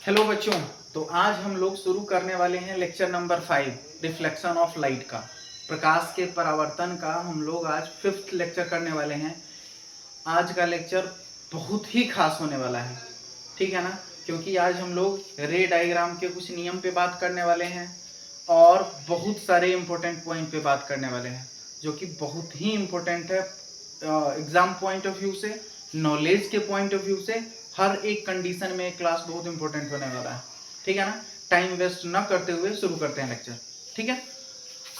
Hello बच्चों। तो आज हम लोग शुरू करने वाले हैं lecture number 5 reflection of light का, प्रकाश के परावर्तन का। हम लोग आज 5th लेक्चर करने वाले हैं। आज का लेक्चर बहुत ही खास होने वाला है, ठीक है ना, क्योंकि आज हम लोग रे डायग्राम के कुछ नियम पे बात करने वाले हैं और बहुत सारे इम्पोर्टेंट पॉइंट पे बात करने वाले हैं जो कि बहुत ही इम्पोर्टेंट है एग्जाम पॉइंट ऑफ व्यू से, नॉलेज के पॉइंट ऑफ व्यू से। हर एक कंडीशन में क्लास बहुत इंपॉर्टेंट होने वाला है, ठीक है ना। टाइम वेस्ट न करते हुए शुरू करते हैं लेक्चर, ठीक है।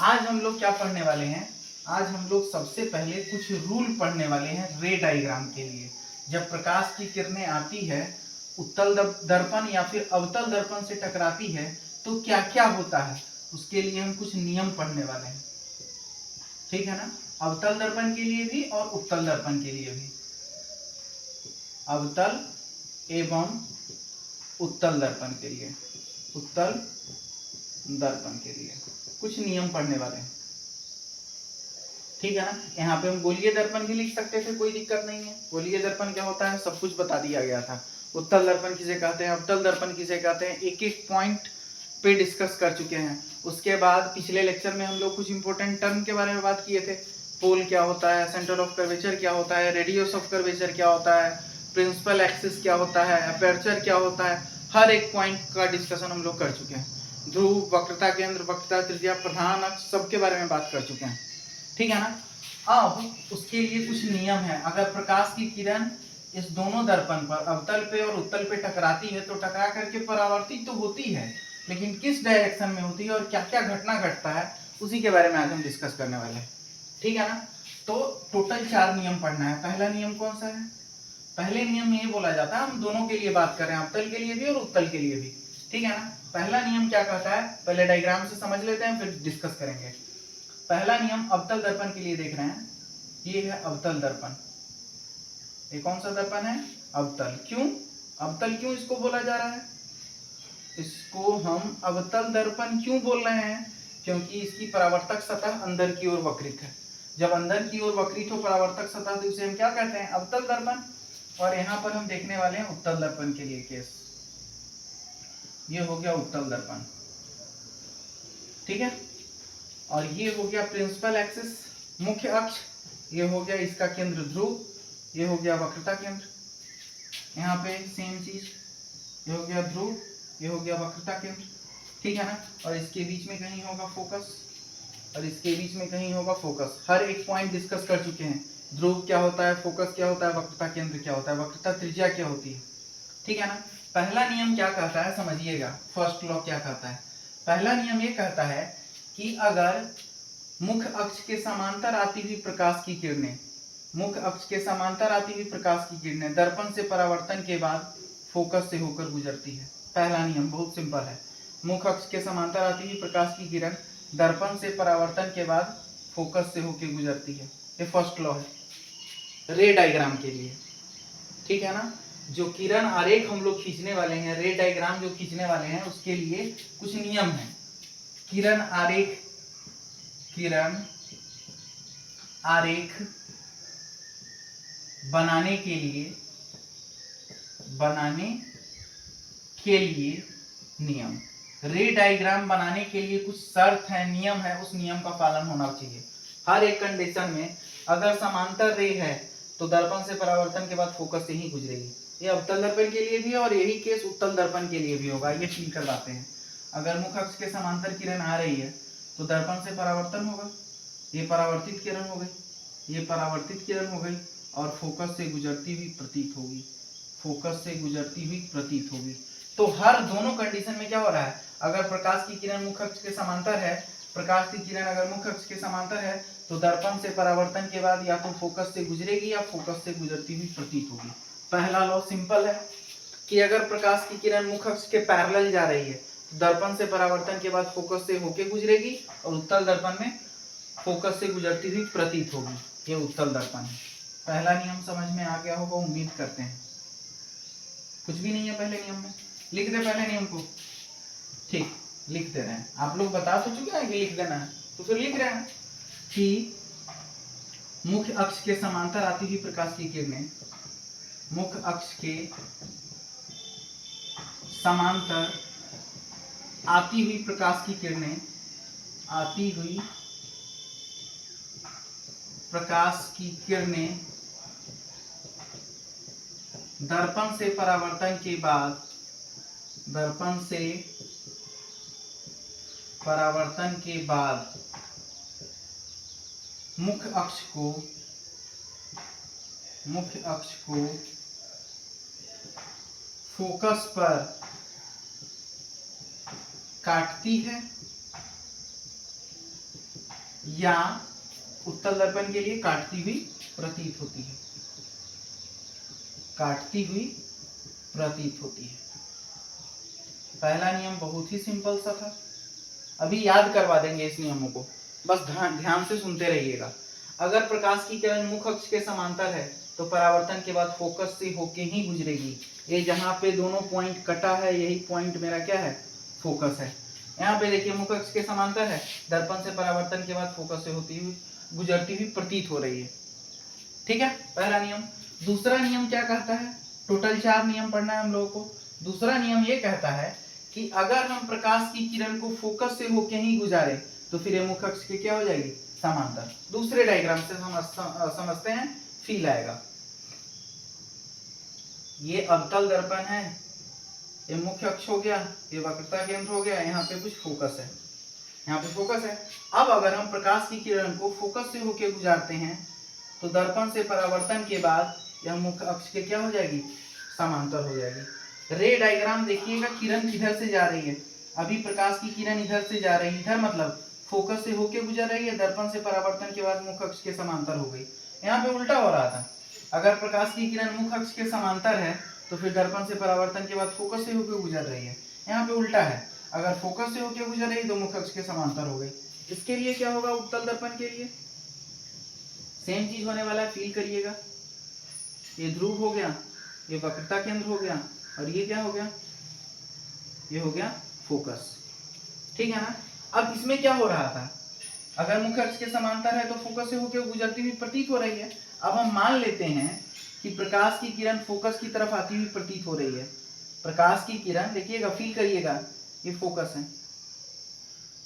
आज हम लोग क्या पढ़ने वाले हैं? आज हम लोग सबसे पहले कुछ रूल पढ़ने वाले हैं रे डायग्राम के लिए। जब प्रकाश की किरणें आती है, उत्तल दर्पण या फिर अवतल दर्पण से टकराती है, तो क्या क्या होता है, उसके लिए हम कुछ नियम पढ़ने वाले हैं, ठीक है ना। अवतल दर्पण के लिए भी और उत्तल दर्पण के लिए भी, अवतल एवं उत्तल दर्पण के लिए, उत्तल दर्पण के लिए कुछ नियम पढ़ने वाले हैं, ठीक है ना। यहाँ पे हम गोलीय दर्पण भी लिख सकते थे, कोई दिक्कत नहीं है। गोलीय दर्पण क्या होता है सब कुछ बता दिया गया था। उत्तल दर्पण किसे कहते हैं, अवतल दर्पण किसे कहते हैं, एक एक पॉइंट पे डिस्कस कर चुके हैं। उसके बाद पिछले लेक्चर में हम लोग कुछ इंपॉर्टेंट टर्म के बारे में बात किए थे। पोल क्या होता है, सेंटर ऑफ कर्वेचर क्या होता है, रेडियस ऑफ कर्वेचर क्या होता है, प्रिंसिपल एक्सिस क्या होता है, अपर्चर क्या होता है, हर एक पॉइंट का डिस्कशन हम लोग कर चुके हैं। ध्रुव, वक्रता केंद्र, वक्रता त्रिज्या, प्रधान अक्ष, सबके बारे में बात कर चुके हैं, ठीक है ना। अब उसके लिए कुछ नियम है। अगर प्रकाश की किरण इस दोनों दर्पण पर, अवतल पे और उत्तल पे टकराती है, तो टकरा करके परावर्तित तो होती है, लेकिन किस डायरेक्शन में होती है और क्या क्या घटना घटता है, उसी के बारे में आज हम डिस्कस करने वाले हैं, ठीक है ना। तो टोटल 4 नियम पढ़ना है। पहला नियम कौन सा है? पहले नियम में ये बोला जाता है, हम दोनों के लिए बात कर रहे हैं, अवतल के लिए भी और उत्तल के लिए भी, ठीक है ना। पहला नियम क्या कहता है, पहले डायग्राम से समझ लेते हैं फिर डिस्कस करेंगे। पहला नियम अवतल दर्पण के लिए देख रहे हैं, ये है अवतल दर्पण। ये कौन सा दर्पण है? अवतल। क्यों अवतल, क्यों इसको बोला जा रहा है? इसको हम अवतल दर्पण क्यों बोल रहे हैं? क्योंकि इसकी परावर्तक सतह अंदर की ओर वक्रित है। जब अंदर की ओर वक्रित हो परावर्तक सतह, तो उसे हम क्या कहते हैं? अवतल दर्पण। और यहाँ पर हम देखने वाले हैं उत्तल दर्पण के लिए केस। ये हो गया उत्तल दर्पण, ठीक है। और ये हो गया प्रिंसिपल एक्सिस, मुख्य अक्ष। ये हो गया इसका केंद्र ध्रुव, ये हो गया वक्रता केंद्र। यहाँ पे सेम चीज, ये हो गया ध्रुव, ये हो गया वक्रता केंद्र, ठीक है ना। और इसके बीच में कहीं होगा फोकस, और इसके बीच में कहीं होगा फोकस। हर एक पॉइंट डिस्कस कर चुके हैं। ध्रुव क्या होता है, फोकस क्या होता है, वक्रता केंद्र क्या होता है, वक्रता त्रिज्या क्या होती है, ठीक है ना। पहला नियम क्या कहता है समझिएगा, फर्स्ट लॉ क्या कहता है। पहला नियम ये कहता है कि अगर मुख्य अक्ष के समांतर आती हुई प्रकाश की किरणें, मुख्य अक्ष के समांतर आती हुई प्रकाश की किरणें दर्पण से परावर्तन के बाद फोकस से होकर गुजरती है। पहला नियम बहुत सिंपल है, मुख्य अक्ष के समांतर आती हुई प्रकाश की किरण दर्पण से परावर्तन के बाद फोकस से होकर गुजरती है। ये फर्स्ट लॉ है रे डायग्राम के लिए, ठीक है ना। जो किरण आरेख हम लोग खींचने वाले हैं, रे डायग्राम जो खींचने वाले हैं, उसके लिए कुछ नियम है। किरण आरेख, किरण आरेख बनाने के लिए, बनाने के लिए नियम, रे डायग्राम बनाने के लिए कुछ शर्त है, नियम है, उस नियम का पालन होना चाहिए। हर एक कंडीशन में अगर समांतर रे है तो दर्पण से परावर्तन के बाद फोकस से ही गुजरेगी। ये अवतल दर्पण के लिए भी और यही केस उत्तल दर्पण के लिए भी होगा। ये ठीक करवाते हैं। अगर मुख्य अक्ष के समांतर किरण आ रही है तो दर्पण से परावर्तन होगा, ये परावर्तित किरण हो गई, ये परावर्तित किरण हो गई, और फोकस से गुजरती हुई प्रतीत होगी, फोकस से गुजरती हुई प्रतीत होगी। तो हर दोनों कंडीशन में क्या हो रहा है, अगर प्रकाश की किरण मुख्य अक्ष के समांतर है, प्रकाश की किरण अगर मुख्य अक्ष के समांतर है, तो दर्पण से परावर्तन के बाद या तो फोकस से गुजरेगी या फोकस से गुजरती हुई प्रतीत होगी। पहला लॉ सिंपल है कि अगर प्रकाश की किरण मुख्य अक्ष के पैरेलल जा रही है तो दर्पण से परावर्तन के बाद फोकस से होके गुजरेगी, और उत्तल दर्पण में फोकस से गुजरती हुई प्रतीत होगी। ये उत्तल दर्पण है। पहला नियम समझ में आ गया होगा, उम्मीद करते हैं। कुछ भी नहीं है पहले नियम में, लिख दे पहले नियम को, ठीक लिख दे रहे हैं। आप लोग बता तो चुके हैं कि लिख देना है, तो फिर लिख रहे हैं कि मुख्य अक्ष के समांतर आती हुई प्रकाश की किरणें, मुख्य अक्ष के समांतर आती हुई प्रकाश की किरणें, आती हुई प्रकाश की किरणें दर्पण से परावर्तन के बाद, दर्पण से परावर्तन के बाद मुख्य अक्ष को फोकस पर काटती है या उत्तल दर्पण के लिए काटती हुई प्रतीत होती है, काटती हुई प्रतीत होती है। पहला नियम बहुत ही सिंपल सा था, अभी याद करवा देंगे इस नियमों को, बस ध्यान से सुनते रहिएगा। अगर प्रकाश की किरण मुख्य अक्ष के समांतर है तो परावर्तन के बाद फोकस से होके ही गुजरेगी। ये जहाँ पे दोनों पॉइंट कटा है यही पॉइंट मेरा क्या है, फोकस है। यहाँ पे देखिए मुख्य अक्ष के समांतर है, दर्पण से परावर्तन के बाद फोकस से होती हुई गुजरती हुई प्रतीत हो रही है। ठीक है, पहला नियम। दूसरा नियम क्या कहता है, टोटल 4 नियम पढ़ना है हम लोगों को। दूसरा नियम ये कहता है कि अगर हम प्रकाश की किरण को फोकस से होके ही गुजारे तो फिर ये मुख्य अक्ष के क्या हो जाएगी, समांतर। दूसरे डायग्राम से समझते हैं, फील आएगा। ये अवतल दर्पण है, ये मुख्य अक्ष हो गया, ये वक्रता केंद्र हो गया, यहाँ पे कुछ फोकस है, यहाँ पे फोकस है। अब अगर हम प्रकाश की किरण को फोकस से होके गुजारते हैं तो दर्पण से परावर्तन के बाद यह मुख्य अक्ष के क्या हो जाएगी, समांतर हो जाएगी। रे डायग्राम देखिएगा, किरण किधर से जा रही है, अभी प्रकाश की किरण इधर से जा रही है, इधर मतलब फोकस से होके गुजर रही है, दर्पण से परावर्तन के बाद मुख्य अक्ष के समांतर हो गई। यहाँ पे उल्टा हो रहा था, अगर प्रकाश की किरण मुख्य अक्ष के समांतर है तो फिर दर्पण से परावर्तन के बाद फोकस से होके गुजर रही है। यहाँ पे उल्टा है, अगर फोकस से होके गुजर रही तो मुख्य अक्ष के समांतर हो गई। इसके लिए क्या होगा, उत्तल दर्पण के लिए सेम चीज होने वाला है, फील करिएगा। ये ध्रुव हो गया, ये वक्रता केंद्र हो गया, और ये क्या हो गया, ये हो गया फोकस। ठीक है ना। अब इसमें क्या हो रहा था, अगर मुख्य अक्ष के समांतर है तो फोकस से होकर गुजरती हुई प्रतीत हो रही है। अब हम मान लेते हैं कि प्रकाश की किरण फोकस की तरफ आती हुई प्रतीत हो रही है। प्रकाश की किरण देखिएगा, फील करिएगा, ये फोकस है,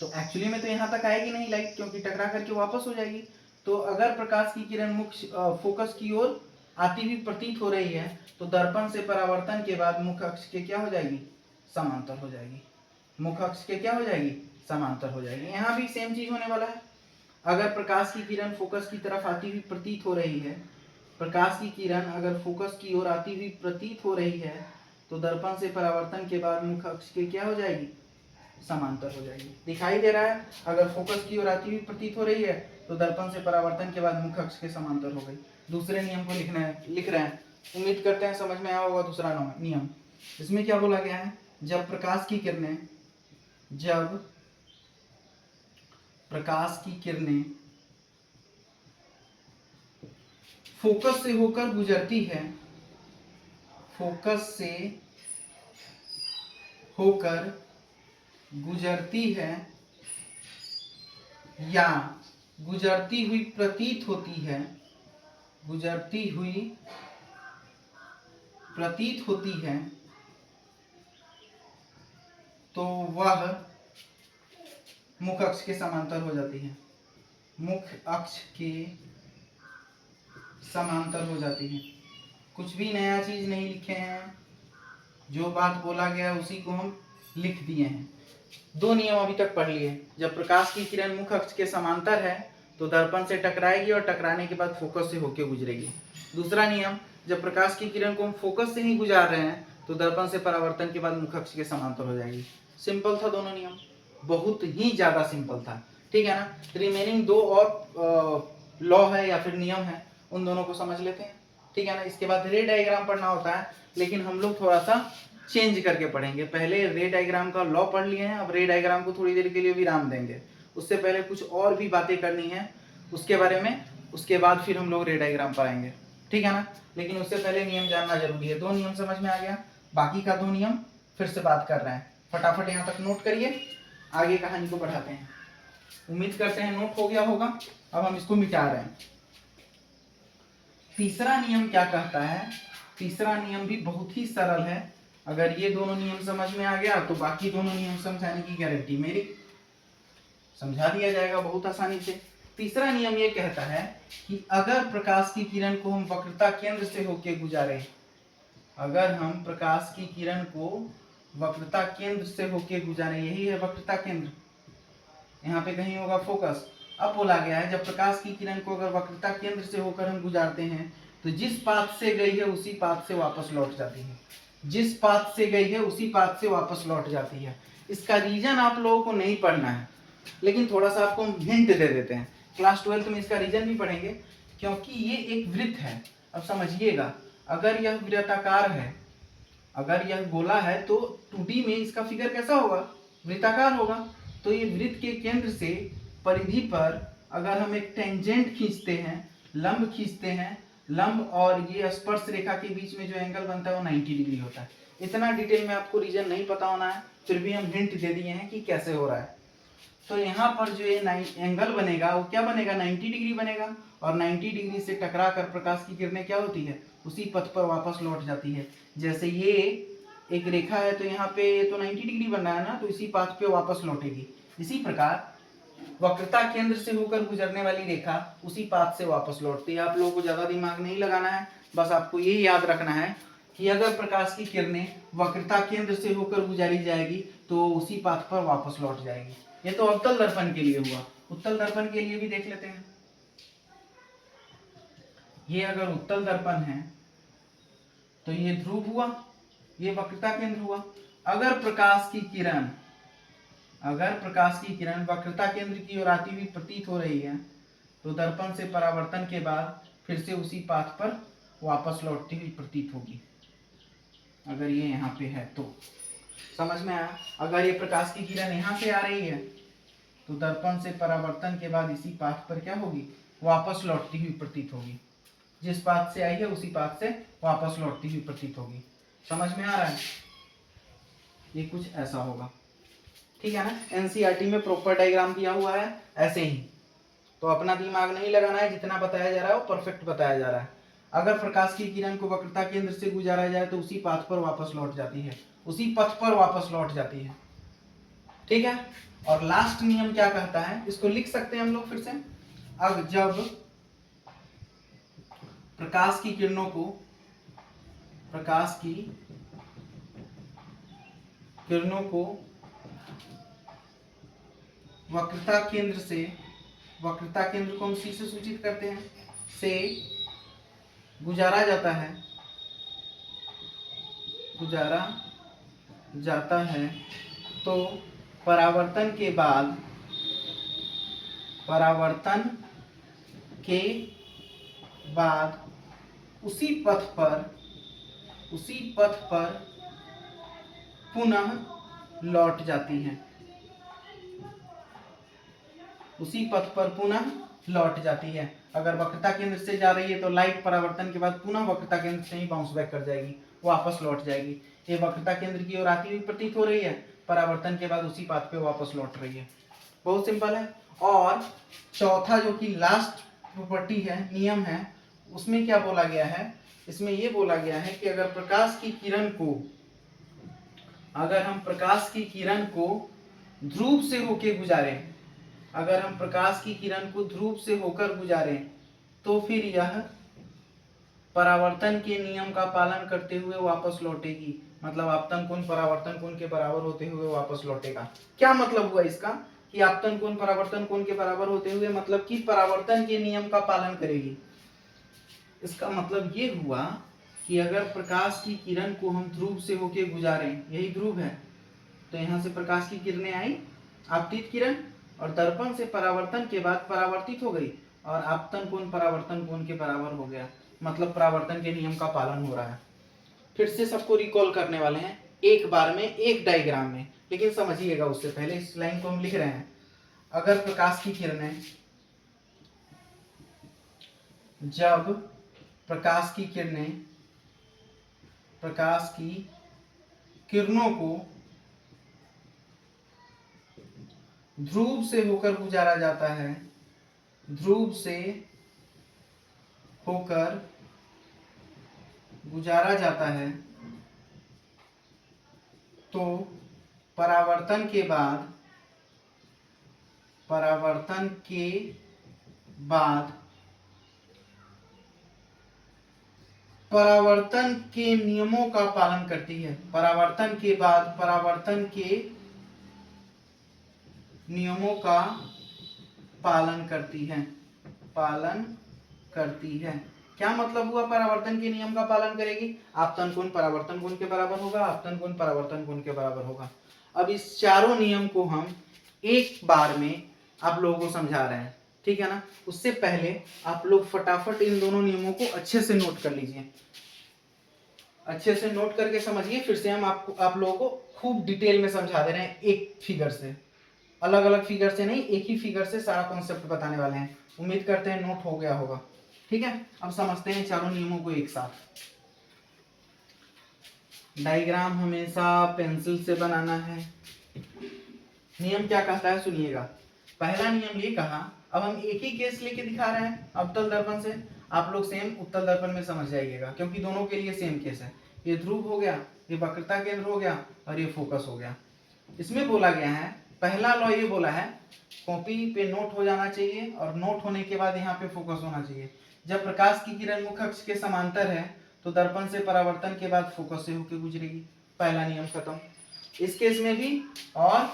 तो एक्चुअली में तो यहाँ तक आएगी नहीं लाइट, क्योंकि टकरा करके वापस हो जाएगी। तो अगर प्रकाश की किरण मुख्य फोकस की ओर आती हुई प्रतीत हो रही है तो दर्पण से परावर्तन के बाद मुख्य अक्ष के क्या हो जाएगी, समांतर हो जाएगी। मुख्य अक्ष के क्या हो जाएगी, समांतर हो जाएगी। यहाँ भी सेम चीज होने वाला है। अगर प्रकाश की किरण फोकस की तरफ आती हुई प्रतीत हो रही है, प्रकाश की किरण अगर फोकस की ओर आती हुई प्रतीत हो रही है तो दर्पण से परावर्तन के बाद मुख्य अक्ष के क्या हो जाएगी, समांतर हो जाएगी। दिखाई दे रहा है, अगर फोकस की ओर आती हुई प्रतीत हो रही है तो दर्पण से परावर्तन के बाद मुख्य अक्ष के समांतर हो गई। दूसरे नियम को लिख रहे हैं, उम्मीद करते हैं समझ में आया होगा। दूसरा नियम, इसमें क्या बोला गया है, जब प्रकाश की किरणें फोकस से होकर गुजरती है, फोकस से होकर गुजरती है या गुजरती हुई प्रतीत होती है, गुजरती हुई प्रतीत होती है, तो वह मुख्य अक्ष के समांतर हो जाती है। मुख्य अक्ष के समांतर हो जाती है। कुछ भी नया चीज नहीं लिखे हैं, जो बात बोला गया उसी को हम लिख दिए हैं। 2 नियम अभी तक पढ़ लिए। जब प्रकाश की किरण मुख्य अक्ष के समांतर है तो दर्पण से टकराएगी और टकराने के बाद फोकस से होकर गुजरेगी। दूसरा नियम, जब प्रकाश की किरण को हम फोकस से ही गुजार रहे हैं तो दर्पण से परावर्तन के बाद मुख्य अक्ष के समांतर हो जाएगी। सिंपल था दोनों नियम, बहुत ही ज्यादा सिंपल था। ठीक है ना। रिमेनिंग 2 और लॉ है या फिर नियम है, उन दोनों को समझ लेते हैं। ठीक है ना। इसके बाद रे डायग्राम पढ़ना होता है, लेकिन हम लोग थोड़ा सा चेंज करके पढ़ेंगे। पहले रे डायग्राम का लॉ पढ़ लिए हैं, अब रे डायग्राम को थोड़ी देर के लिए विराम देंगे। उससे पहले कुछ और भी बातें करनी है उसके बारे में, उसके बाद फिर हम लोग रे डायग्राम पढ़ेंगे। ठीक है ना। लेकिन उससे पहले नियम जानना जरूरी है। 2 नियम समझ में आ गया, बाकी का 2 नियम फिर से बात कर रहे हैं। फटाफट यहाँ तक नोट करिए, आगे कहानी को बढ़ाते हैं। उम्मीद करते हैं नोट हो गया होगा। अब हम इसको मिटा रहे हैं। तीसरा नियम क्या कहता है, तीसरा नियम भी बहुत ही सरल है, अगर ये दोनों नियम समझ में आ गया तो बाकी दोनों नियम समझाने की गारंटी मेरी, समझा दिया जाएगा बहुत आसानी से। तीसरा नियम ये कहता है कि अगर प्रकाश की किरण को हम वक्रता केंद्र से होके गुजारे, अगर हम प्रकाश की किरण को वक्रता केंद्र से होके गुजारे, यही है वक्रता केंद्र, यहाँ पे कहीं होगा फोकस। अब बोला गया है जब प्रकाश की किरण को अगर वक्रता केंद्र से होकर हम गुजारते हैं तो जिस पाथ से गई है उसी पाथ से वापस लौट जाती है, जिस पाथ से गई है उसी पाथ से वापस लौट जाती है। इसका रीजन आप लोगों को नहीं पढ़ना है, लेकिन थोड़ा सा आपको हम हिंट दे देते हैं, क्लास 12 में इसका रीजन भी पढ़ेंगे, क्योंकि ये एक वृत्त है। अब समझिएगा, अगर यह वृत्ताकार है, अगर यह गोला है तो 2D में इसका फिगर कैसा होगा, वृत्ताकार होगा। तो ये वृत्त के केंद्र से परिधि पर अगर हम एक टेंजेंट खींचते हैं, लंब खींचते हैं, लंब और ये स्पर्श रेखा के बीच में जो एंगल बनता है वो 90 डिग्री होता है। इतना डिटेल में आपको रीजन नहीं पता होना है, फिर भी हम हिंट दे दिए हैं कि कैसे हो रहा है। तो यहाँ पर जो ये एंगल बनेगा वो क्या बनेगा, 90 डिग्री बनेगा, और 90 डिग्री से टकरा कर प्रकाश की किरणें क्या होती है, उसी पथ पर वापस लौट जाती है। जैसे ये एक रेखा है तो यहाँ पे तो 90 डिग्री बन रहा है ना, तो इसी पाथ पे वापस लौटेगी। इसी प्रकार वक्रता केंद्र से होकर गुजरने वाली रेखा उसी पाथ से वापस लौटती है। आप लोगों को ज्यादा दिमाग नहीं लगाना है, बस आपको ये याद रखना है कि अगर प्रकाश की किरणें वक्रता केंद्र से होकर गुजारी जाएगी तो उसी पाथ पर वापस लौट जाएगी। ये तो अवतल दर्पण के लिए हुआ, उत्तल दर्पण के लिए भी देख लेते हैं। ये अगर उत्तल दर्पण है तो ये ध्रुव हुआ, ये वक्रता केंद्र हुआ। अगर प्रकाश की किरण वक्रता केंद्र की ओर आती हुई प्रतीत हो रही है तो दर्पण से परावर्तन के बाद फिर से उसी पाथ पर वापस लौटती हुई प्रतीत होगी। अगर ये यहाँ पे है तो समझ में आया। अगर ये प्रकाश की किरण यहाँ से आ रही है तो दर्पण से परावर्तन के बाद इसी पाथ पर क्या होगी, वापस लौटती हुई प्रतीत होगी। जिस पाथ से आई है उसी पाथ से वापस लौटती हुई प्रतीत होगी। समझ में आ रहा है, ये कुछ ऐसा होगा, ठीक है ना। एनसीईआरटी में प्रॉपर डायग्राम दिया हुआ है ऐसे ही, तो अपना दिमाग नहीं लगाना है, जितना बताया जा रहा है वो परफेक्ट बताया जा रहा है। अगर प्रकाश की किरण को वक्रता केंद्र से गुजारा जाए तो उसी पाथ पर वापस लौट जाती है, उसी पथ पर वापस लौट जाती है, ठीक है। और लास्ट नियम क्या कहता है, इसको लिख सकते हैं हम लोग फिर से। अब जब प्रकाश की किरणों को वक्रता केंद्र को हम सी से सूचित करते हैं, से गुजारा जाता है तो परावर्तन के बाद उसी पथ पर पुनः लौट जाती है, उसी पथ पर पुनः लौट जाती है। अगर वक्रता केंद्र से जा रही है तो लाइट परावर्तन के बाद पुनः वक्रता केंद्र से ही बाउंस बैक कर जाएगी, वापस लौट जाएगी। ये वक्रता केंद्र की ओर आती हुई प्रतीत हो रही है, परावर्तन के बाद उसी पाथ पे वापस लौट रही है। बहुत सिंपल है। और चौथा जो कि लास्ट प्रॉपर्टी है, नियम है, उसमें क्या बोला गया है, इसमें ये बोला गया है कि अगर हम प्रकाश की किरण को ध्रुव से होकर गुजारें तो फिर यह परावर्तन के नियम का पालन करते हुए वापस लौटेगी। मतलब आपतन कोण परावर्तन कोण के बराबर होते हुए वापस लौटेगा। क्या मतलब हुआ इसका कि आपतन कोण परावर्तन कोण के बराबर होते हुए, मतलब कि परावर्तन के नियम का पालन करेगी। इसका मतलब ये हुआ कि अगर प्रकाश की किरण को हम ध्रुव से होके गुजारें, यही ध्रुव है, तो यहाँ से प्रकाश की किरणें आई, आपतित किरण, और दर्पण से परावर्तन के बाद परावर्तित हो गई और आपतन कोण परावर्तन कोण के बराबर हो गया। मतलब परावर्तन के नियम का पालन हो रहा है। फिर से सबको रिकॉल करने वाले हैं एक बार में, एक डायग्राम में, लेकिन समझिएगा उससे पहले इस लाइन को हम लिख रहे हैं। अगर जब प्रकाश की किरणों को ध्रुव से होकर गुजारा जाता है, तो परावर्तन के बाद परावर्तन के नियमों का पालन करती है। परावर्तन के बाद परावर्तन के नियमों का पालन करती है। क्या मतलब हुआ परावर्तन के नियम का पालन करेगी? आपतन कोण परावर्तन कोण के बराबर होगा, आपतन कोण परावर्तन कोण के बराबर होगा। अब इस चारों नियम को हम एक बार में आप लोगों को समझा रहे हैं, ठीक है ना। उससे पहले आप लोग फटाफट इन दोनों नियमों को अच्छे से नोट कर लीजिए, अच्छे से नोट करके समझिए। फिर से हम आप लोगों को खूब डिटेल में समझा दे रहे हैं, एक फिगर से, अलग अलग फिगर से नहीं, एक ही फिगर से सारा कॉन्सेप्ट बताने वाले हैं। उम्मीद करते हैं नोट हो गया होगा, ठीक है। अब समझते हैं चारों नियमों को एक साथ। डायग्राम हमेशा पेंसिल से बनाना है। नियम क्या कहता है सुनिएगा। पहला नियम ये कहा, अब हम एक ही केस लेके दिखा रहे हैं अवतल दर्पण से, आप लोग सेम उत्तल दर्पण में समझ जाइएगा, क्योंकि दोनों के लिए सेम केस है। ये ध्रुव हो गया, ये वक्रता केंद्र हो गया और ये फोकस हो गया। इसमें बोला गया है, पहला लॉ ये बोला है, कॉपी पे नोट हो जाना चाहिए और नोट होने के बाद यहाँ पे फोकस होना चाहिए। जब प्रकाश की किरण मुख्य अक्ष के समांतर है तो दर्पण से परावर्तन के बाद फोकस से होकर गुजरेगी। पहला नियम खत्म। इस केस में भी और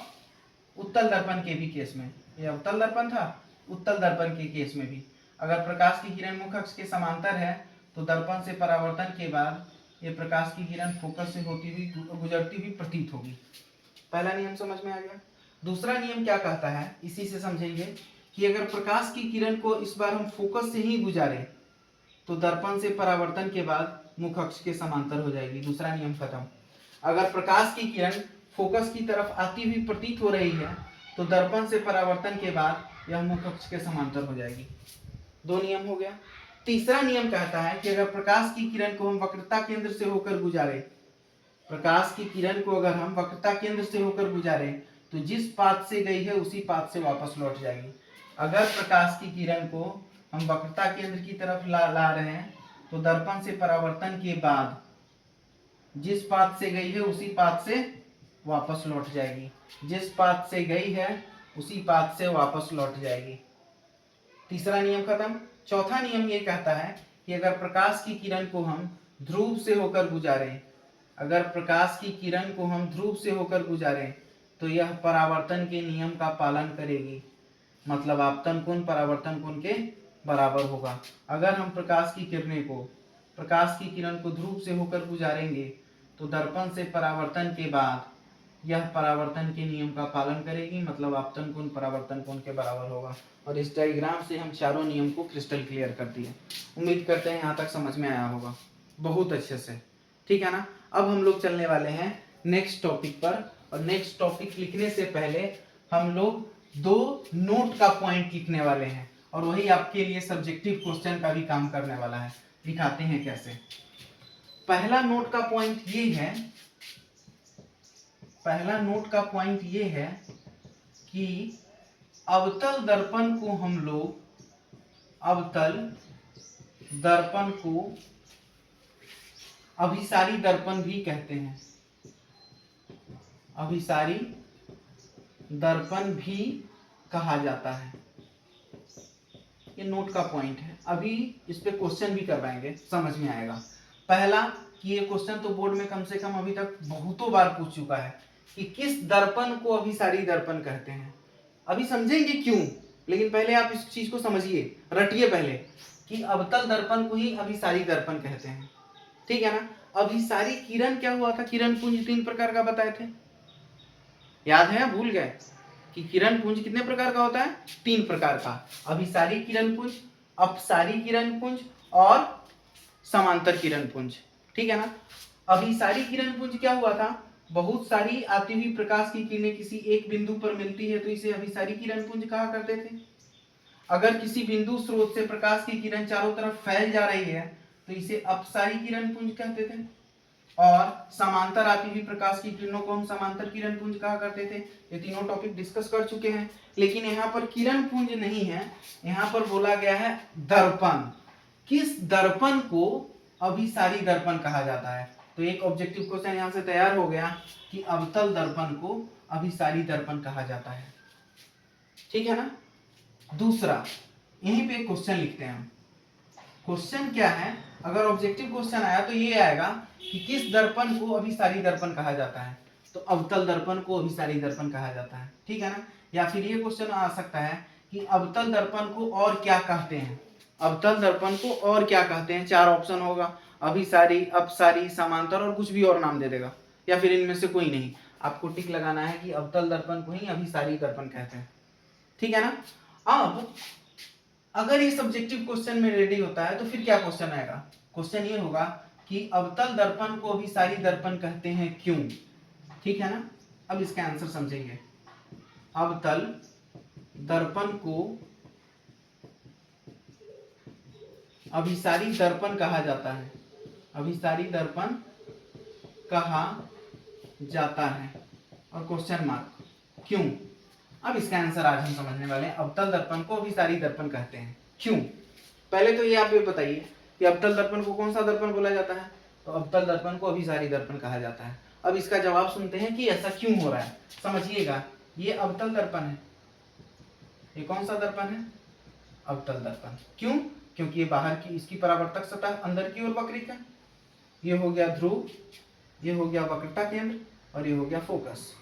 उत्तल दर्पण के भी केस में, ये अवतल दर्पण था, उत्तल दर्पण के केस में भी अगर प्रकाश की किरण मुख्य अक्ष के समांतर है तो दर्पण से परावर्तन के बाद ये प्रकाश की किरण फोकस से होती हुई गुजरती हुई प्रतीत होगी। पहला नियम समझ में आ गया। दूसरा नियम क्या कहता है, इसी से समझेंगे कि अगर प्रकाश की किरण को इस बार हम फोकस से ही गुजारे तो दर्पण से परावर्तन के बाद मुख्य अक्ष के समांतर हो जाएगी। दूसरा नियम खत्म। अगर प्रकाश की किरण फोकस की तरफ आती हुई प्रतीत हो रही है तो दर्पण से परावर्तन के बाद यह मुख्य अक्ष के समांतर हो जाएगी। दो नियम हो गया। तीसरा नियम कहता है कि अगर प्रकाश की किरण को हम वक्रता केंद्र से होकर गुजारे, प्रकाश की किरण को अगर हम वक्रता केंद्र से होकर गुजारे तो जिस पाथ से गई है उसी पाथ से वापस लौट जाएगी। अगर प्रकाश की किरण को हम वक्रता केंद्र की तरफ ला रहे हैं तो दर्पण से परावर्तन के बाद जिस पाथ से गई है उसी पाथ से वापस लौट जाएगी। जिस पाथ से गई है उसी पाथ से वापस लौट जाएगी। तीसरा नियम खत्म। चौथा नियम ये कहता है कि अगर प्रकाश की किरण को हम ध्रुव से होकर गुजारें, अगर प्रकाश की किरण को हम ध्रुव से होकर गुजारें तो यह परावर्तन के नियम का पालन करेगी, मतलब आपतन कोण परावर्तन कोण के बराबर होगा। अगर हम प्रकाश की किरण को ध्रुव से होकर गुजारेंगे तो दर्पण से परावर्तन के बाद यह परावर्तन के नियम का पालन करेगी, मतलब आपतन कोण परावर्तन कोण के बराबर होगा। और इस डायग्राम से हम चारों नियम को क्रिस्टल क्लियर कर दिए। उम्मीद करते हैं यहाँ तक समझ में आया होगा बहुत अच्छे से, ठीक है ना। अब हम लोग चलने वाले हैं नेक्स्ट टॉपिक पर, और नेक्स्ट टॉपिक लिखने से पहले हम लोग दो नोट का पॉइंट लिखने वाले हैं, और वही आपके लिए सब्जेक्टिव क्वेश्चन का भी काम करने वाला है। दिखाते हैं कैसे। पहला नोट का पॉइंट ये है कि अवतल दर्पण को अभिसारी दर्पण भी कहते हैं। अभिसारी दर्पण भी कहा जाता है। ये नोट का पॉइंट है। अभी इस पे क्वेश्चन भी करवाएंगे, समझ में आएगा। पहला कि ये क्वेश्चन तो बोर्ड में कम से कम अभी तक बहुतों बार पूछ चुका है कि किस दर्पण को अभिसारी दर्पण कहते हैं। अभी समझेंगे क्यों, लेकिन पहले आप इस चीज को समझिए, रटिए पहले कि अवतल दर्पण को ही अभिसारी दर्पण कहते हैं, ठीक है ना। अभिसारी किरण क्या हुआ था, किरण पुंज 3 प्रकार का बताए थे, याद है या भूल गए कि किरण पुंज कितने प्रकार का होता है? 3 प्रकार का। अभिसारी किरण पुंज, अपसारी किरण पुंज और समांतर किरण पुंज, ठीक है ना। अभिसारी किरण पुंज क्या हुआ था, बहुत सारी आती हुई प्रकाश की किरणें किसी एक बिंदु पर मिलती है तो इसे अभिसारी किरण पुंज कहा करते थे। अगर किसी बिंदु स्रोत से प्रकाश की किरण चारों तरफ फैल जा रही है तो इसे अपसारी किरण पुंज कहते थे। और समांतर आती हुई प्रकाश की किरणों को हम समांतर किरण पुंज कहा करते थे। ये तीनों टॉपिक डिस्कस कर चुके हैं, लेकिन यहाँ पर किरण पुंज नहीं है, यहाँ पर बोला गया है दर्पण। किस दर्पण को अभिसारी दर्पण कहा जाता है? तो एक ऑब्जेक्टिव क्वेश्चन यहाँ से तैयार हो गया कि अवतल दर्पण को अभिसारी दर्पण कहा जाता है। ठीक है ना। दूसरा, यहीं पे एक क्वेश्चन लिखते हैं हम। क्वेश्चन क्या है, अगर ऑब्जेक्टिव क्वेश्चन आया तो ये आएगा कि किस दर्पण को अभिसारी दर्पण कहा जाता है, तो अवतल दर्पण को अभिसारी दर्पण कहा जाता है। ठीक है ना। या फिर ये क्वेश्चन आ सकता है कि अवतल दर्पण को और क्या कहते हैं, अवतल दर्पण को और क्या कहते हैं। 4 ऑप्शन होगा, अभिसारी, अपसारी, समांतर और कुछ भी और नाम दे देगा, या फिर इनमें से कोई नहीं। आपको टिक लगाना है कि अवतल दर्पण को ही अभिसारी दर्पण कहते हैं। ठीक है ना। अब अगर ये सब्जेक्टिव क्वेश्चन में रेडी होता है तो फिर क्या क्वेश्चन आएगा, क्वेश्चन ये होगा कि अवतल दर्पण को अभिसारी दर्पण कहते हैं क्यों। ठीक है ना। अब इसका आंसर समझेंगे। अवतल दर्पण को अभिसारी दर्पण कहा जाता है, अभिसारी दर्पण कहा जाता है, और क्वेश्चन मार्क क्यों। अब इसका आंसर आज हम समझने वाले हैं। अवतल दर्पण को अभिसारी दर्पण कहते हैं क्यों। पहले तो ये आप ये बताइए कि अवतल दर्पण को कौन सा दर्पण बोला जाता है, तो अवतल दर्पण को अभिसारी दर्पण कहा जाता है। अब इसका जवाब सुनते हैं कि ऐसा क्यों हो रहा है। समझिएगा, ये अवतल दर्पण है, ये कौन सा दर्पण है, अवतल दर्पण। क्यों, क्योंकि ये बाहर की इसकी परावर्तक सतह अंदर की ओर वक्रिका, ये हो गया ध्रुव, ये हो गया वक्रता केंद्र, और ये हो गया फोकस।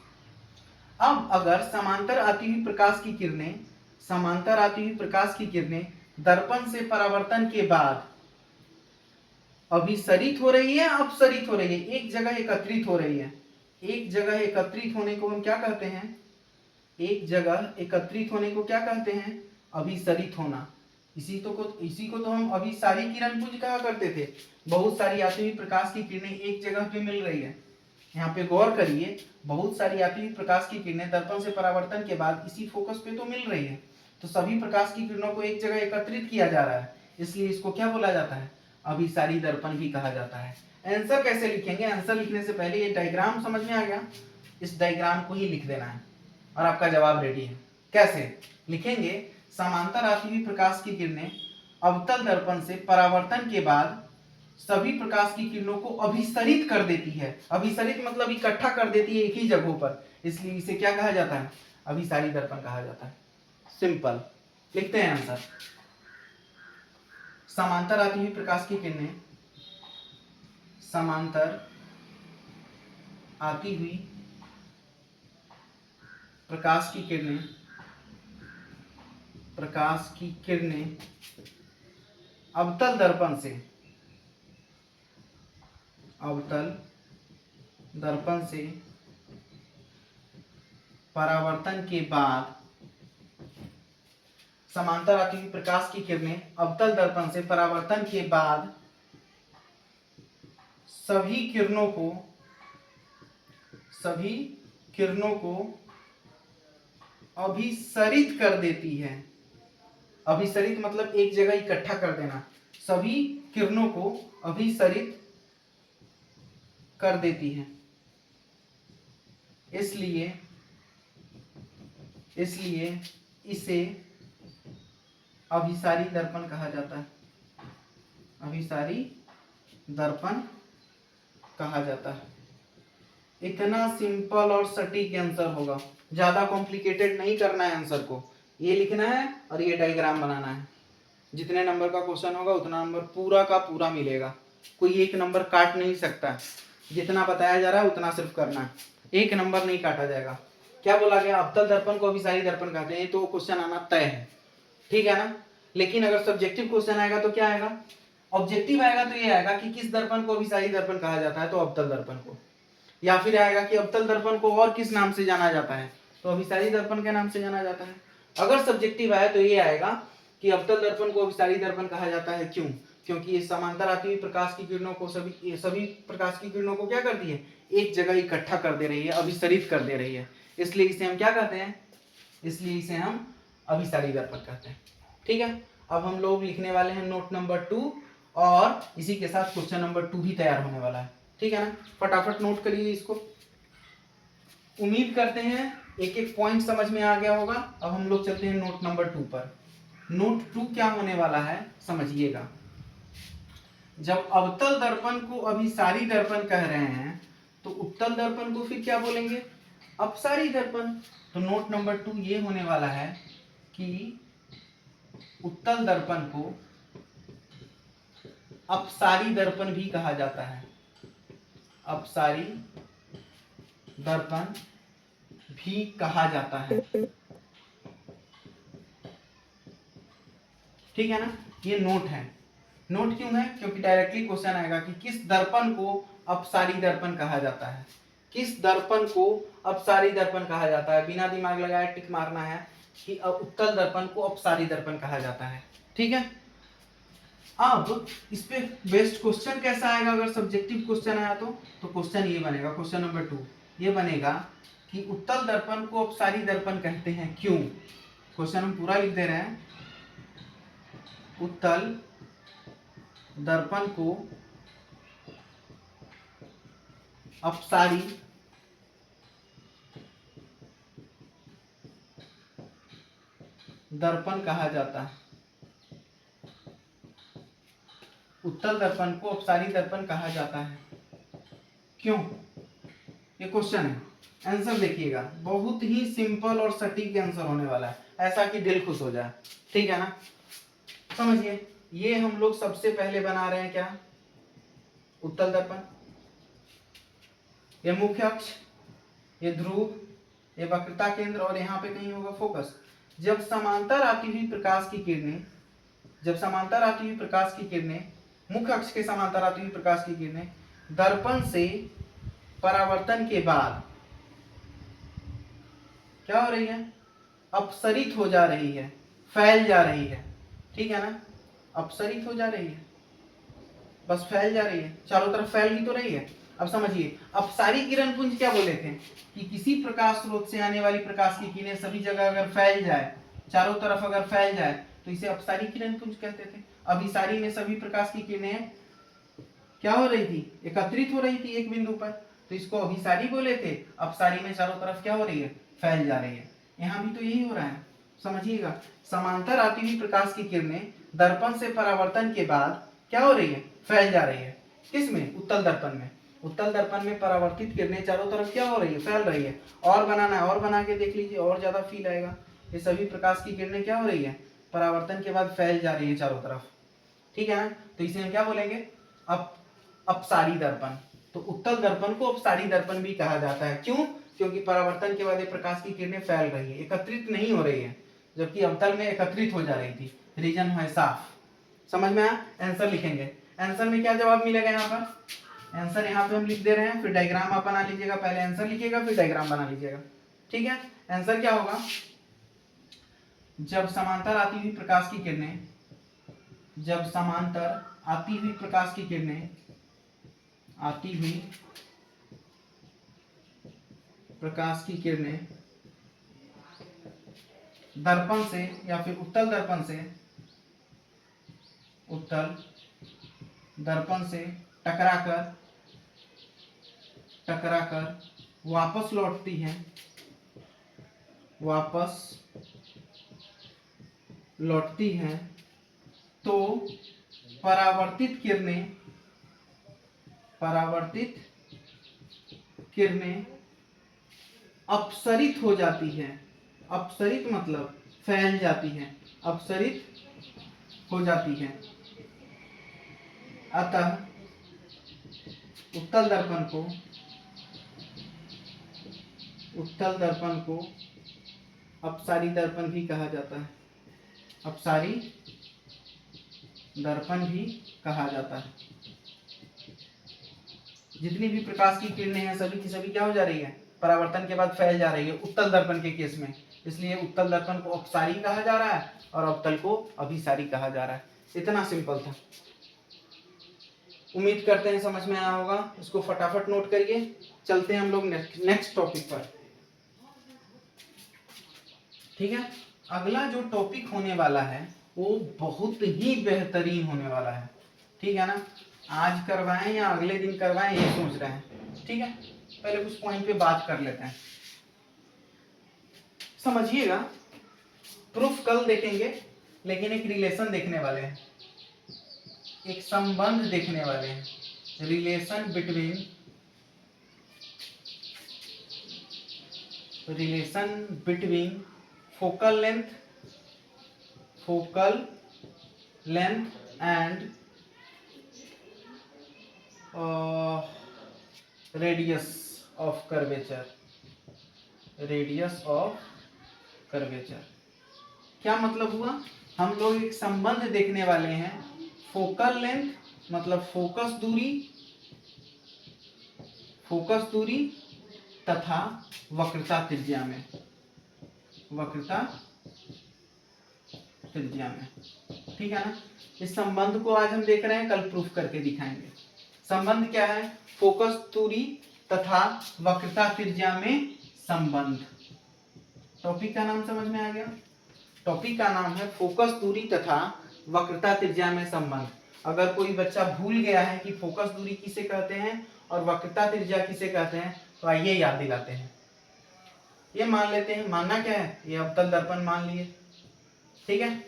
अब अगर समांतर आती हुई प्रकाश की किरणें, समांतर आती हुई प्रकाश की किरणें दर्पण से परावर्तन के बाद अभिसरित हो रही है, अपसरित हो रही है, एक जगह एकत्रित हो रही है। एक जगह एकत्रित होने को हम क्या कहते हैं, एक जगह एकत्रित होने को क्या कहते हैं, अभिसरित होना। इसी को तो हम अभिसारी किरण पुंज कहा करते थे। बहुत सारी आती हुई प्रकाश की किरणें एक जगह पे मिल रही है। यहाँ पे गौर करिए, बहुत सारी आती हुई प्रकाश की किरणें दर्पण से परावर्तन के बाद इसी फोकस पे तो मिल रही है, तो सभी प्रकाश की किरणों को एक जगह एकत्रित किया जा रहा है, इसलिए इसको क्या बोला जाता है, अभिसारी दर्पण भी कहा जाता है। आंसर कैसे लिखेंगे, आंसर लिखने से पहले ये डायग्राम समझ में आ गया, इस डायग्राम को ही लिख देना है और आपका जवाब रेडी है। कैसे लिखेंगे, समांतर आती हुई प्रकाश की किरणें अवतल दर्पण से परावर्तन के बाद सभी प्रकाश की किरणों को अभिसरित कर देती है। अभिसरित मतलब इकट्ठा कर देती है एक ही जगहों पर, इसलिए इसे क्या कहा जाता है, अभिसारी दर्पण कहा जाता है। सिंपल, लिखते हैं आंसर। समांतर आती हुई प्रकाश की किरणें, समांतर आती हुई प्रकाश की किरणें, प्रकाश की किरणें अवतल दर्पण से, अवतल दर्पण से परावर्तन के बाद, समांतर आती हुई प्रकाश की किरणें अवतल दर्पण से परावर्तन के बाद सभी किरणों को अभिसरित कर देती है। अभिसरित मतलब एक जगह इकट्ठा कर देना, सभी किरणों को अभिसरित कर देती है। इसलिए इसे अभिसारी दर्पण कहा जाता है, अभिसारी दर्पण कहा जाता है। इतना सिंपल और सटीक आंसर होगा, ज्यादा कॉम्प्लिकेटेड नहीं करना है आंसर को, ये लिखना है और ये डायग्राम बनाना है। जितने नंबर का क्वेश्चन होगा उतना नंबर पूरा का पूरा मिलेगा, कोई एक नंबर काट नहीं सकता। जितना बताया जा रहा है उतना सिर्फ करना है, एक नंबर नहीं काटा जाएगा। क्या बोला गया, अवतल दर्पण को अभिसारी दर्पण कहते हैं, तो क्वेश्चन आना तय है। ठीक है ना। लेकिन अगर सब्जेक्टिव क्वेश्चन आएगा तो क्या आएगा, ऑब्जेक्टिव आएगा तो ये आएगा कि किस दर्पण को अभिसारी दर्पण कहा जाता है, तो अवतल दर्पण को। या फिर आएगा कि अवतल दर्पण को और किस नाम से जाना जाता है, तो अभिसारी दर्पण के नाम से जाना जाता है। अगर सब्जेक्टिव आया तो ये आएगा कि अवतल दर्पण को अभिसारी दर्पण कहा जाता है क्यों, क्योंकि ये समांतर आती हुई प्रकाश की किरणों को सभी प्रकाश की किरणों को क्या करती है, एक जगह इकट्ठा कर दे रही है, अभिसरित कर दे रही है, इसलिए इसे हम क्या कहते हैं, इसलिए इसे हम अभिसारी दर्पण कहते हैं। ठीक है। अब हम लोग लिखने वाले हैं नोट नंबर 2 और इसी के साथ क्वेश्चन नंबर 2 भी तैयार होने वाला है। ठीक है ना। फटाफट नोट करिए इसको। उम्मीद करते हैं एक एक पॉइंट समझ में आ गया होगा। अब हम लोग चलते हैं नोट नंबर 2 पर। नोट 2 क्या होने वाला है समझिएगा। जब अवतल दर्पण को अभिसारी दर्पण कह रहे हैं तो उत्तल दर्पण को फिर क्या बोलेंगे? अपसारी दर्पण। तो नोट नंबर 2 ये होने वाला है कि उत्तल दर्पण को अपसारी दर्पण भी कहा जाता है। अपसारी दर्पण भी कहा जाता है। ठीक है ना? ये नोट है। नोट क्यों है? क्योंकि डायरेक्टली क्वेश्चन आएगा कि किस दर्पण को अपसारी दर्पण कहा जाता है। किस दर्पण को अपसारी दर्पण कहा जाता है? बिना दिमाग लगाए टिक मारना है कि उत्तल दर्पण को अपसारी दर्पण कहा जाता है। ठीक है? अब इस पे बेस्ट क्वेश्चन कैसा आएगा अगर सब्जेक्टिव क्वेश्चन आया तो क्वेश्चन ये बनेगा, क्वेश्चन नंबर 2 ये बनेगा कि उत्तल दर्पण को अपसारी दर्पण कहते हैं क्यों? क्वेश्चन हम पूरा लिख दे रहे हैं। उत्तल दर्पण को अपसारी दर्पण कहा जाता है। उत्तल दर्पण को अपसारी दर्पण कहा जाता है क्यों? ये क्वेश्चन है। आंसर देखिएगा, बहुत ही सिंपल और सटीक आंसर होने वाला है, ऐसा कि दिल खुश हो जाए। ठीक है ना? समझिए, ये हम लोग सबसे पहले बना रहे हैं क्या? उत्तल दर्पण। ये मुख्य अक्ष, ये ध्रुव, ये वक्रता केंद्र और यहाँ पे कहीं होगा फोकस। जब समांतर आती हुई प्रकाश की किरणें, जब समांतर आती हुई प्रकाश की किरणें, मुख्य अक्ष के समांतर आती हुई प्रकाश की किरणें दर्पण से परावर्तन के बाद क्या हो रही है? अपसरित हो जा रही है, फैल जा रही है। ठीक है ना? अपसरित हो जा रही है, बस फैल जा रही है, चारों तरफ फैल ही तो रही है। अब समझिए, अपसारी किरण पुंज क्या बोले थे कि किसी प्रकाश स्रोत से आने वाली प्रकाश की किरणें सभी जगह अगर फैल जाए, चारों तरफ अगर फैल जाए तो इसे अपसारी किरण पुंज कहते थे। अभिसारी में सभी प्रकाश की किरणें क्या हो रही थी? एकत्रित हो रही थी एक बिंदु पर, तो इसको अभिसारी बोले थे। अपसारी में चारों तरफ क्या हो रही है? फैल जा रही है। यहाँ भी तो यही हो रहा है। समझिएगा, समांतर आती हुई प्रकाश की किरणें दर्पण से परावर्तन के बाद क्या हो रही है? फैल जा रही है। किसमें? उत्तल दर्पण में। उत्तल दर्पण में परावर्तित किरणें चारों तरफ क्या हो रही है? फैल रही है। और बनाना है, और बना के देख लीजिए, और ज्यादा फील आएगा। ये सभी प्रकाश की किरणें क्या हो रही है? परावर्तन के बाद फैल जा रही है चारों तरफ। ठीक है ना? तो इसे हम क्या बोलेंगे? अपसारी दर्पण। तो उत्तल दर्पण को अपसारी दर्पण भी कहा जाता है। क्यों? क्योंकि परावर्तन के बाद ये प्रकाश की किरणें फैल रही है, एकत्रित नहीं हो रही है, जबकि अवतल में एकत्रित हो जा रही थी। रीजन है साफ। समझ में आया? आंसर लिखेंगे। आंसर में क्या जवाब मिलेगा? यहाँ पर आंसर यहाँ पे हम लिख दे रहे हैं, फिर डायग्राम आप बना लीजिएगा। पहले आंसर लिखिएगा, फिर डायग्राम बना लीजिएगा। ठीक है? आंसर क्या होगा? जब समांतर आती हुई प्रकाश की किरणें, जब समांतर आती हुई प्रकाश की किरणें, आती हुई प्रकाश की किरणें दर्पण से या फिर उत्तल दर्पण से, उत्तल दर्पण से टकराकर वापस लौटती हैं, वापस लौटती हैं, तो परावर्तित किरणें अपसरित हो जाती है। अपसरित मतलब फैल जाती है, अपसरित हो जाती है। अतः उत्तल दर्पण को अपसारी दर्पण भी कहा जाता है। अपसारी दर्पण भी कहा जाता है। जितनी भी प्रकाश की किरणें हैं सभी की सभी क्या हो जा रही है? परावर्तन के बाद फैल जा रही है, उत्तल दर्पण के केस में। इसलिए उत्तल दर्पण को अपसारी कहा जा रहा है और अवतल को अभिसारी कहा जा रहा है। इतना सिंपल था। उम्मीद करते हैं समझ में आया होगा। इसको फटाफट नोट करिए। चलते हैं हम लोग नेक्स्ट टॉपिक पर। ठीक है? अगला जो टॉपिक होने वाला है वो बहुत ही बेहतरीन होने वाला है। ठीक है ना? आज करवाएं या अगले दिन करवाएं ये सोच रहे हैं। ठीक है? पहले कुछ पॉइंट पे बात कर लेते हैं। समझिएगा, प्रूफ कल देखेंगे, लेकिन एक रिलेशन देखने वाले हैं। एक संबंध देखने वाले हैं, relation between focal length and radius of curvature. क्या मतलब हुआ? हम लोग एक संबंध देखने वाले हैं, फोकल लेंथ मतलब फोकस दूरी तथा वक्रता त्रिज्या में, ठीक है ना। इस संबंध को आज हम देख रहे हैं, कल प्रूफ करके दिखाएंगे। संबंध क्या है? फोकस दूरी तथा वक्रता त्रिज्या में संबंध। टॉपिक का नाम समझ में आ गया? टॉपिक का नाम है फोकस दूरी तथा वक्रता त्रिज्या में संबंध। अगर कोई बच्चा भूल गया है कि फोकस दूरी किसे कहते हैं और वक्रता त्रिज्या किसे कहते हैं, तो आइए याद दिलाते हैं। ये मान लेते हैं, मानना क्या है, ये अवतल दर्पण मान लिए, ठीक है।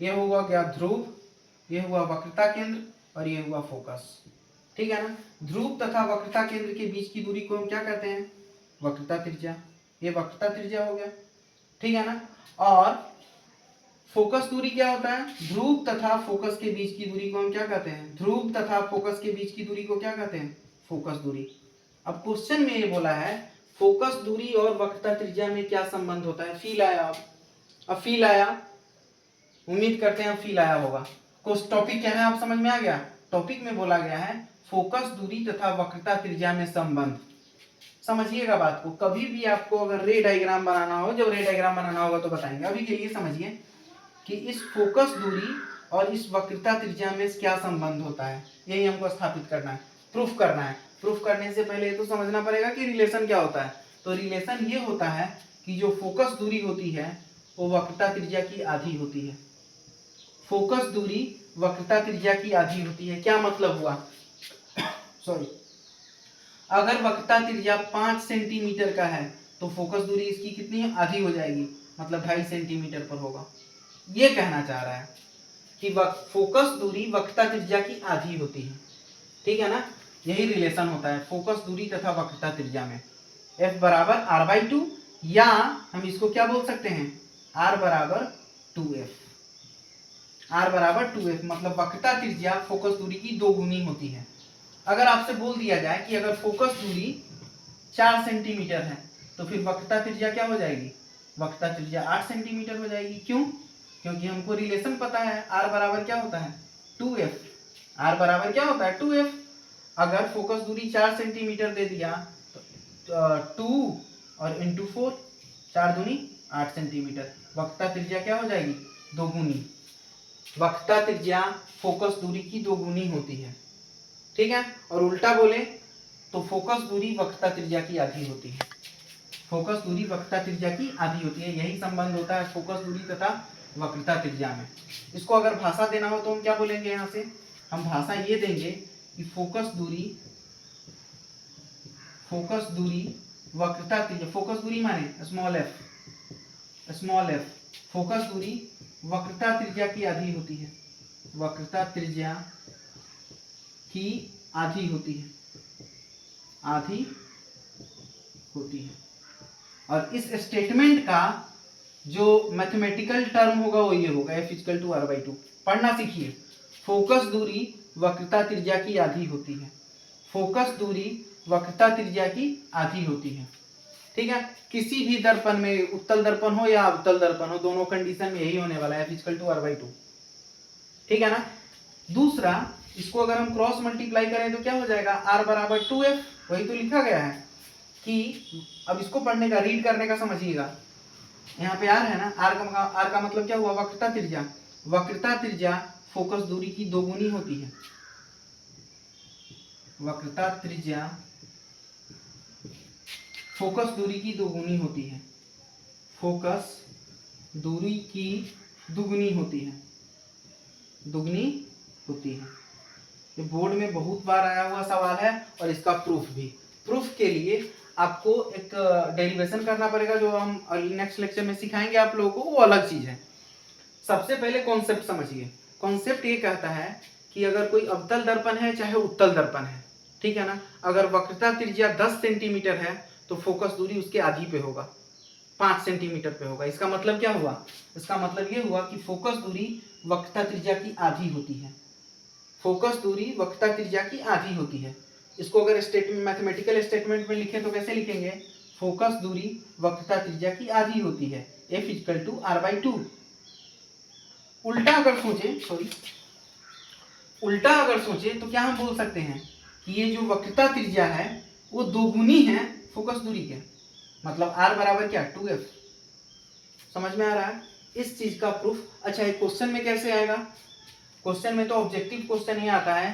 ये हुआ क्या? ध्रुव, ये हुआ वक्रता केंद्र और ये हुआ फोकस, ठीक है ना। ध्रुव तथा वक्रता केंद्र के बीच की दूरी को हम क्या कहते हैं? वक्रता त्रिज्या। ये वक्रता त्रिज्या हो गया, ठीक है ना। और फोकस दूरी क्या होता है? ध्रुव तथा फोकस के बीच की दूरी को हम क्या कहते हैं? ध्रुव तथा फोकस के बीच की दूरी को क्या कहते हैं? फोकस दूरी। अब क्वेश्चन में ये बोला है फोकस दूरी और वक्रता त्रिज्या में क्या संबंध होता है? फील आया? अब फील आया, उम्मीद करते हैं अब फील आया होगा। कुछ टॉपिक क्या है आप समझ में आ गया? टॉपिक में बोला गया है फोकस दूरी तथा वक्रता त्रिज्या में संबंध। समझिएगा बात को, कभी भी आपको अगर रे डायग्राम बनाना हो, जब रे डायग्राम बनाना होगा तो बताएंगे। अभी के लिए समझिए कि इस फोकस दूरी और इस वक्रता त्रिज्या में क्या संबंध होता है, यही हमको स्थापित करना है, प्रूफ करना है। प्रूफ करने से पहले तो समझना पड़ेगा कि रिलेशन क्या होता है। तो रिलेशन ये होता है कि जो फोकस दूरी होती है वो वक्रता त्रिज्या की आधी होती है। फोकस दूरी वक्रता त्रिज्या की आधी होती है। क्या मतलब हुआ? सॉरी, अगर वक्रता त्रिज्या 5 सेंटीमीटर का है तो फोकस दूरी इसकी कितनी है? आधी हो जाएगी, मतलब 2.5 सेंटीमीटर पर होगा। ये कहना चाह रहा है कि फोकस दूरी वक्रता त्रिज्या की आधी होती है, ठीक है ना। यही रिलेशन होता है फोकस दूरी तथा वक्रता त्रिज्या में। F बराबर r/2, या हम इसको क्या बोल सकते हैं? R बराबर 2f। R बराबर 2f मतलब वक्रता त्रिज्या फोकस दूरी की 2 गुनी होती है। अगर आपसे बोल दिया जाए कि अगर फोकस दूरी 4 सेंटीमीटर है तो फिर वक्रता त्रिज्या क्या हो जाएगी? वक्रता त्रिज्या 8 सेंटीमीटर हो जाएगी। क्यों? क्योंकि हमको रिलेशन पता है, R बराबर क्या होता है? 2f। R बराबर क्या होता है? 2f। अगर फोकस दूरी 4 सेंटीमीटर दे दिया तो 2 और इंटू 4, 4 दूनी 8 सेंटीमीटर। वक्रता त्रिज्या क्या हो जाएगी? 2 गुनी। वक्रता त्रिज्या फोकस दूरी की 2 गुनी होती है, ठीक है। और उल्टा बोले तो फोकस दूरी वक्रता त्रिज्या की आधी होती है। फोकस दूरी वक्रता त्रिज्या की आधी होती है। यही संबंध होता है फोकस दूरी तथा वक्रता त्रिज्या में। इसको अगर भाषा देना हो तो हम क्या बोलेंगे? यहाँ से हम भाषा ये देंगे कि फोकस दूरी वक्रता त्रिज्या, फोकस दूरी माने स्मॉल एफ, फोकस दूरी वक्रता त्रिज्या की आधी होती है। वक्रता त्रिज्या की आधी होती है, और इस स्टेटमेंट का जो मैथमेटिकल टर्म होगा वो ये होगा, F = r/2। पढ़ना सीखिए, फोकस दूरी वक्रता त्रिज्या की आधी होती है। फोकस दूरी वक्रता त्रिज्या की आधी होती है, ठीक है। किसी भी दर्पण में, उत्तल दर्पण हो या अवतल दर्पण हो, दोनों कंडीशन में यही होने वाला है, F = r/2, ठीक है ना। दूसरा, इसको अगर हम क्रॉस मल्टीप्लाई करें तो क्या हो जाएगा? R बराबर 2f, वही तो लिखा गया है कि अब इसको पढ़ने का, रीड करने का समझिएगा। यहाँ पे R है ना, R का मतलब क्या हुआ? वक्रता त्रिज्या। वक्रता त्रिज्या फोकस दूरी की 2 गुनी होती है। वक्रता त्रिज्या फोकस दूरी की 2 गुनी होती है। फोकस दूरी की दुगनी होती है, ये बोर्ड में बहुत बार आया हुआ सवाल है और इसका प्रूफ भी। प्रूफ के लिए आपको एक डेरिवेशन करना पड़ेगा, जो हम नेक्स्ट लेक्चर में सिखाएंगे आप लोगों को, वो अलग चीज है। सबसे पहले कॉन्सेप्ट समझिए। कॉन्सेप्ट ये कहता है कि अगर कोई अवतल दर्पण है चाहे उत्तल दर्पण है, ठीक है ना, अगर वक्रता त्रिज्या 10 सेंटीमीटर है तो फोकस दूरी उसके आधी पे होगा, 5 सेंटीमीटर पे होगा। इसका मतलब क्या हुआ? इसका मतलब ये हुआ कि फोकस दूरी वक्रता त्रिज्या की आधी होती है। फोकस दूरी वक्रता त्रिज्या की आधी होती है। इसको अगर स्टेटमेंट, मैथमेटिकल स्टेटमेंट में लिखें तो कैसे लिखेंगे? फोकस दूरी वक्रता त्रिज्या की आधी होती है, F = R/2। उल्टा अगर सोचे तो क्या हम बोल सकते हैं कि ये जो वक्रता त्रिज्या है वो दोगुनी है फोकस दूरी के, मतलब R बराबर क्या? 2F। समझ में आ रहा है इस चीज का प्रूफ? अच्छा, एक क्वेश्चन में कैसे आएगा? क्वेश्चन में तो ऑब्जेक्टिव क्वेश्चन ही आता है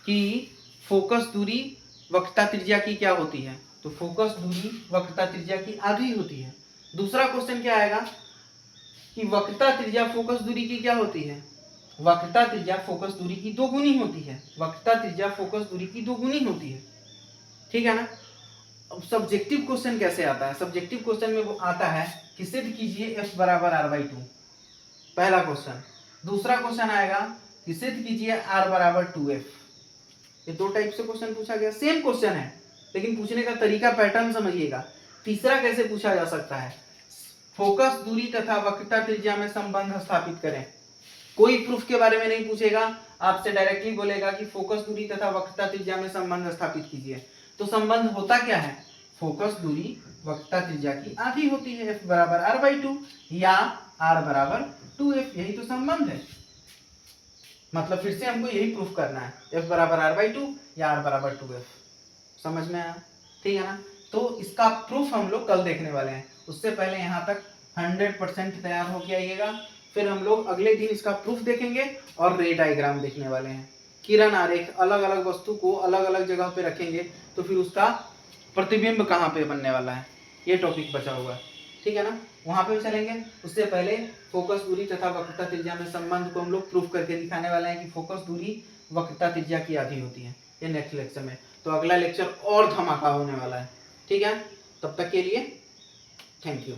कि फोकस दूरी वक्रता त्रिज्या की क्या होती है, तो फोकस दूरी वक्रता त्रिज्या की आधी होती है। दूसरा क्वेश्चन क्या आएगा कि वक्रता त्रिज्या फोकस दूरी की क्या होती है? वक्रता त्रिज्या फोकस दूरी की दोगुनी होती है। वक्रता त्रिज्या फोकस दूरी की दोगुनी होती है, ठीक है ना। अब सब्जेक्टिव क्वेश्चन कैसे आता है? सब्जेक्टिव क्वेश्चन में वो आता है कि सिद्ध कीजिए F बराबर R/2, पहला क्वेश्चन। दूसरा क्वेश्चन आएगा कि सिद्ध कीजिए R बराबर 2F। ये दो टाइप से क्वेश्चन पूछा गया, सेम क्वेश्चन है लेकिन पूछने का तरीका, पैटर्न समझिएगा। तीसरा कैसे पूछा जा सकता है? फोकस दूरी तथा वक्रता त्रिज्या में संबंध स्थापित करें। कोई प्रूफ के बारे में नहीं पूछेगा, आपसे डायरेक्टली बोलेगा कि फोकस दूरी तथा वक्रता त्रिज्या में संबंध स्थापित कीजिए। तो संबंध होता क्या है? फोकस दूरी वक्रता त्रिज्या की आधी होती है, F बराबर R/2 या R बराबर 2F, यही तो संबंध है। मतलब फिर से हमको यही प्रूफ करना है, F बराबर R/2 या R बराबर 2F। समझ में आया? ठीक है ना। तो इसका प्रूफ हम लोग कल देखने वाले हैं। उससे पहले यहाँ तक 100% तैयार होके आइएगा। फिर हम लोग अगले दिन इसका प्रूफ देखेंगे और रे डायग्राम देखने वाले हैं। किरण आरेख, अलग अलग वस्तु को अलग अलग जगह पे रखेंगे तो फिर उसका प्रतिबिंब कहाँ पे बनने वाला है, ये टॉपिक बचा हुआ है, ठीक है ना। वहां पे चलेंगे। उससे पहले फोकस दूरी तथा वक्रता त्रिज्या में संबंध को हम लोग प्रूफ करके दिखाने वाले हैं कि फोकस दूरी वक्रता त्रिज्या की आधी होती है, ये नेक्स्ट लेक्चर में। तो अगला लेक्चर और धमाका होने वाला है, ठीक है। तब तक के लिए थैंक यू।